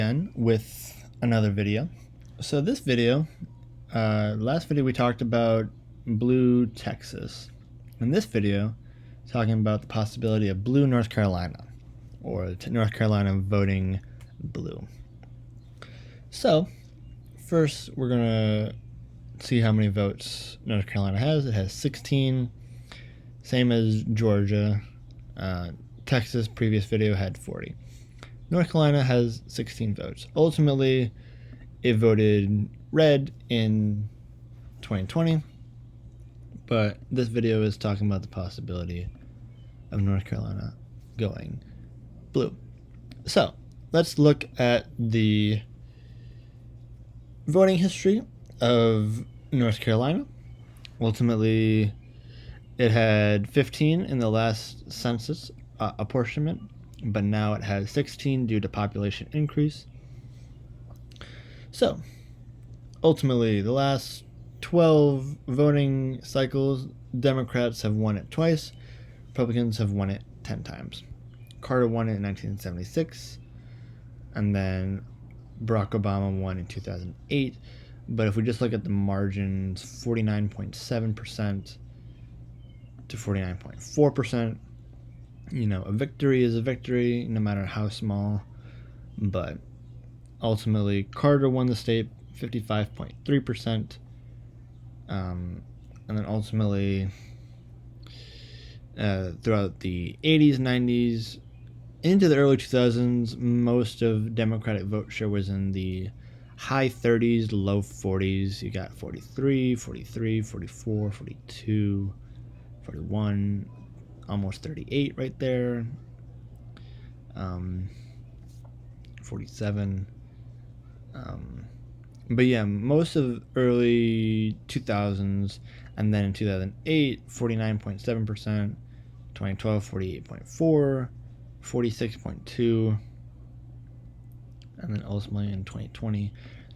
Again with another video. So this video, last video we talked about blue Texas. In this video, talking about the possibility of blue North Carolina, or North Carolina voting blue. So first we're gonna see how many votes North Carolina has. It has 16, same as Georgia. Texas, previous video, had 40. North Carolina has 16 votes. Ultimately, it voted red in 2020, but this video is talking about the possibility of North Carolina going blue. So, let's look at the voting history of North Carolina. Ultimately, it had 15 in the last census apportionment, but now it has 16 due to population increase. So, ultimately, the last 12 voting cycles, Democrats have won it twice, Republicans have won it 10 times. Carter won it in 1976, and then Barack Obama won in 2008. But if we just look at the margins, 49.7% to 49.4%, a victory is a victory, no matter how small. But ultimately, Carter won the state 55.3%. And then ultimately, throughout the 80s, 90s, into the early 2000s, most of Democratic vote share was in the high 30s, low 40s. You got 43, 43, 44, 42, 41, almost 38 right there. 47. But yeah, most of early 2000s, and then in 2008, 49.7%, 2012, 48.4, 46.2, and then ultimately in 2020,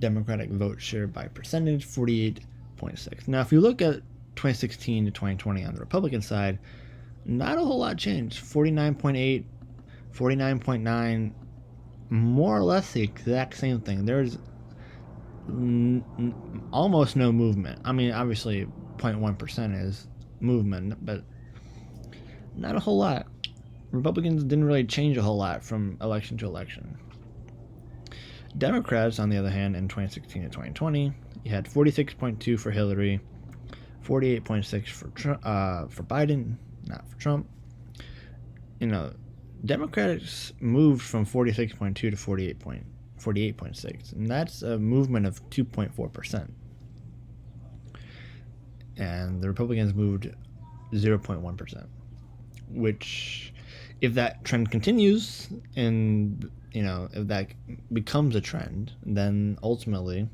Democratic vote share by percentage, 48.6. Now, if you look at 2016 to 2020 on the Republican side, not a whole lot changed. 49.8, 49.9, more or less the exact same thing. There's almost no movement. I mean, obviously 0.1% is movement, but not a whole lot. Republicans didn't really change a whole lot from election to election. Democrats, on the other hand, in 2016 to 2020, you had 46.2 for Hillary, 48.6 for Biden, not for Trump. Democrats moved from 46.2 to 48.6, and that's a movement of 2.4%. And the Republicans moved 0.1%, which, if that trend continues, and if that becomes a trend, then ultimately,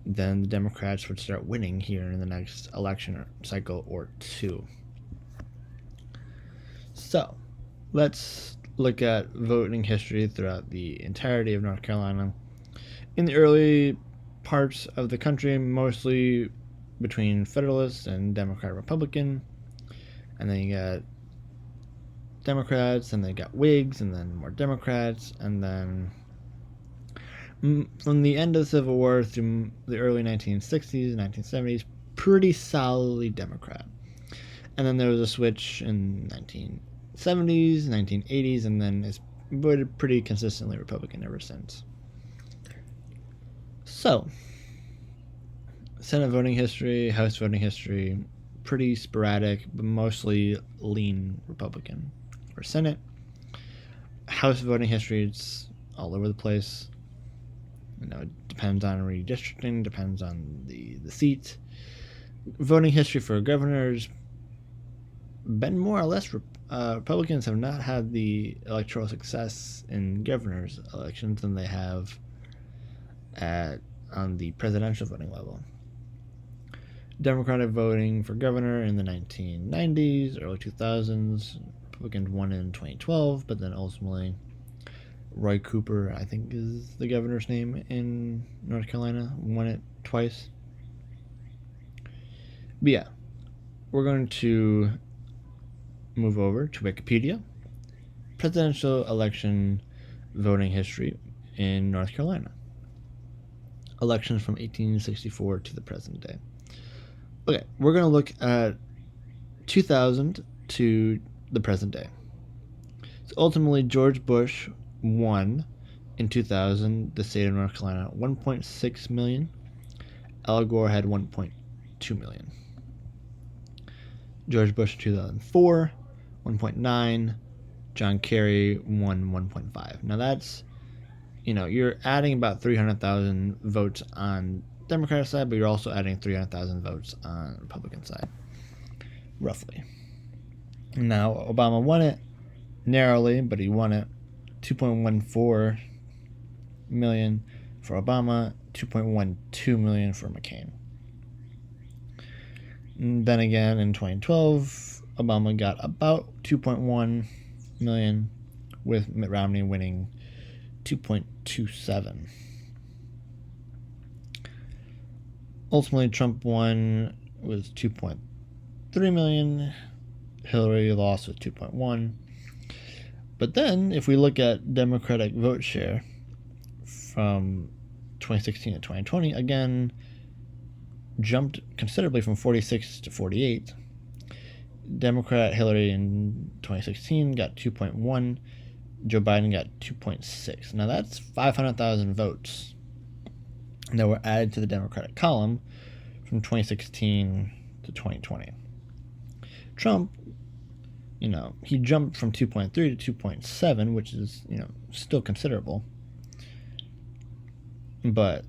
then the Democrats would start winning here in the next election cycle or two. So, let's look at voting history throughout the entirety of North Carolina. In the early parts of the country, mostly between Federalists and Democrat-Republican, and then you got Democrats, and then you got Whigs, and then more Democrats, and then from the end of the Civil War through the early 1960s, 1970s, pretty solidly Democrat. And then there was a switch in 1970s, 1980s, and then it's voted pretty consistently Republican ever since. So, Senate voting history, House voting history, pretty sporadic, but mostly lean Republican for Senate. House voting history, it's all over the place. It depends on redistricting, depends on the seat. Voting history for governors, been more or less Republicans have not had the electoral success in governor's elections than they have on the presidential voting level. Democratic voting for governor in the 1990s, early 2000s. Republicans won in 2012, but then ultimately Roy Cooper, I think is the governor's name in North Carolina, won it twice. But yeah, we're going to move over to Wikipedia. Presidential election voting history in North Carolina. Elections from 1864 to the present day. Okay, we're going to look at 2000 to the present day. So ultimately, George Bush won in 2000 the state of North Carolina, 1.6 million. Al Gore had 1.2 million. George Bush in 2004, 1.9. John Kerry won 1.5. Now that's, you're adding about 300,000 votes on Democratic side, but you're also adding 300,000 votes on Republican side, roughly. Now, Obama won it narrowly, but he won it 2.14 million for Obama, 2.12 million for McCain. And then again, in 2012, Obama got about 2.1 million, with Mitt Romney winning 2.27. Ultimately, Trump won with 2.3 million. Hillary lost with 2.1. But then, if we look at Democratic vote share from 2016 to 2020, again, jumped considerably from 46 to 48. Democrat Hillary in 2016 got 2.1. Joe Biden got 2.6. Now that's 500,000 votes that were added to the Democratic column from 2016 to 2020. Trump, he jumped from 2.3 to 2.7, which is, still considerable. But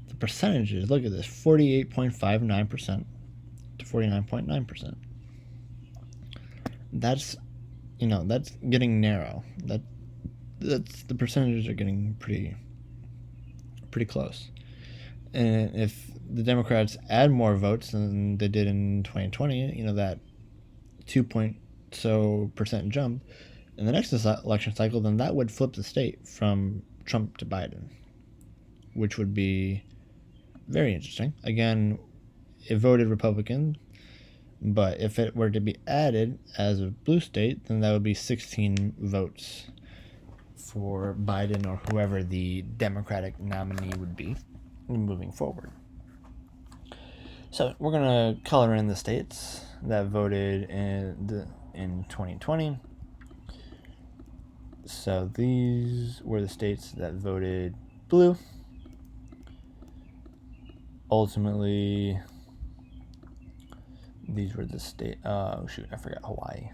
the percentages, look at this, 48.59% to 49.9%. That's, that's getting narrow. That's the percentages are getting pretty close. And if the Democrats add more votes than they did in 2020, that 2% jump in the next election cycle, then that would flip the state from Trump to Biden, which would be very interesting. Again, it voted Republican, but if it were to be added as a blue state, then that would be 16 votes for Biden or whoever the Democratic nominee would be moving forward. So we're going to color in the states that voted in 2020. So these were the states that voted blue. Ultimately, these were the state. I forgot Hawaii.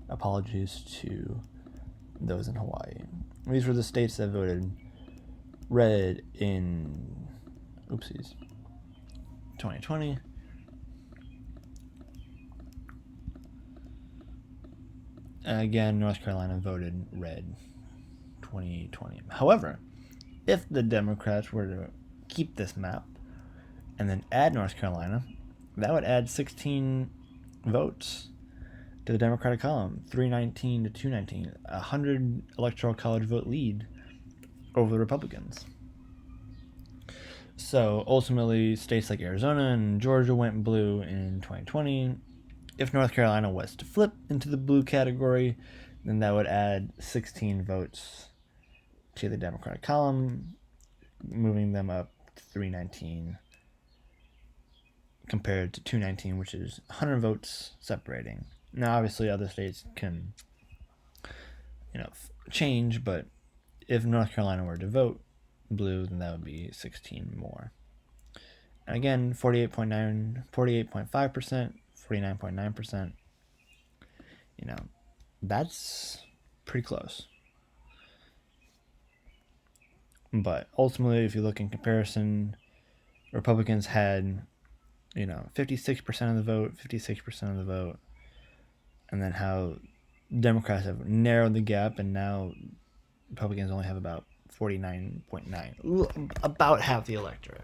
Apologies to those in Hawaii. These were the states that voted red in 2020. And again, North Carolina voted red 2020. However, if the Democrats were to keep this map and then add North Carolina, that would add 16 votes to the Democratic column, 319 to 219, 100 electoral college vote lead over the Republicans. So ultimately, states like Arizona and Georgia went blue in 2020. If North Carolina was to flip into the blue category, then that would add 16 votes to the Democratic column, moving them up to 319 compared to 219, which is 100 votes separating. Now, obviously, other states can, change, but if North Carolina were to vote blue, then that would be 16 more. And again, 48.5%, 49.9%. That's pretty close. But ultimately, if you look in comparison, Republicans had, 56% of the vote, 56% of the vote, and then how Democrats have narrowed the gap, and now Republicans only have about 49.9, about half the electorate.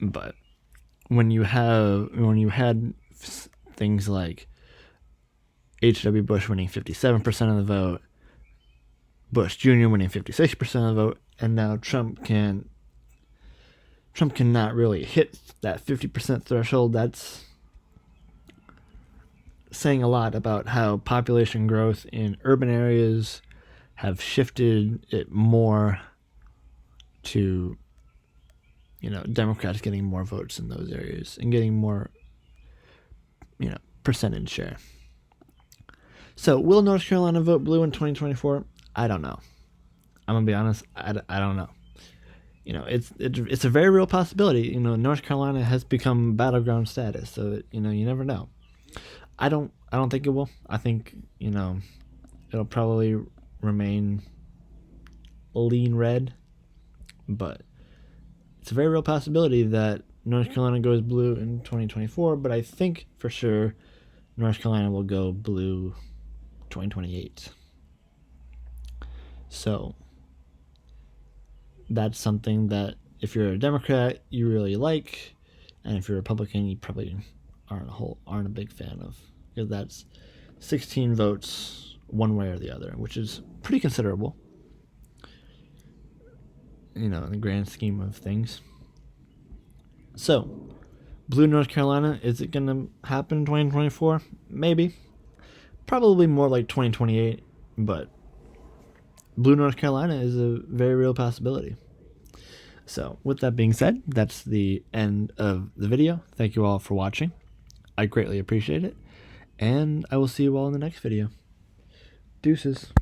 But when you had things like H.W. Bush winning 57% of the vote, Bush Jr. winning 56% of the vote, and now Trump cannot really hit that 50% threshold, that's saying a lot about how population growth in urban areas have shifted it more to, Democrats getting more votes in those areas and getting more, percentage share. So will North Carolina vote blue in 2024? I don't know. I'm gonna be honest. I don't know. It's a very real possibility. North Carolina has become battleground status, so you never know. I don't think it will. I think it'll probably remain lean red, but it's a very real possibility that North Carolina goes blue in 2024. But I think for sure North Carolina will go blue 2028. So that's something that if you're a Democrat, you really like, and if you're a Republican, you probably aren't a big fan of, because that's 16 votes one way or the other, which is pretty considerable, in the grand scheme of things. So, blue North Carolina, is it going to happen in 2024? Maybe. Probably more like 2028, but blue North Carolina is a very real possibility. So, with that being said, that's the end of the video. Thank you all for watching. I greatly appreciate it, and I will see you all in the next video. Deuces.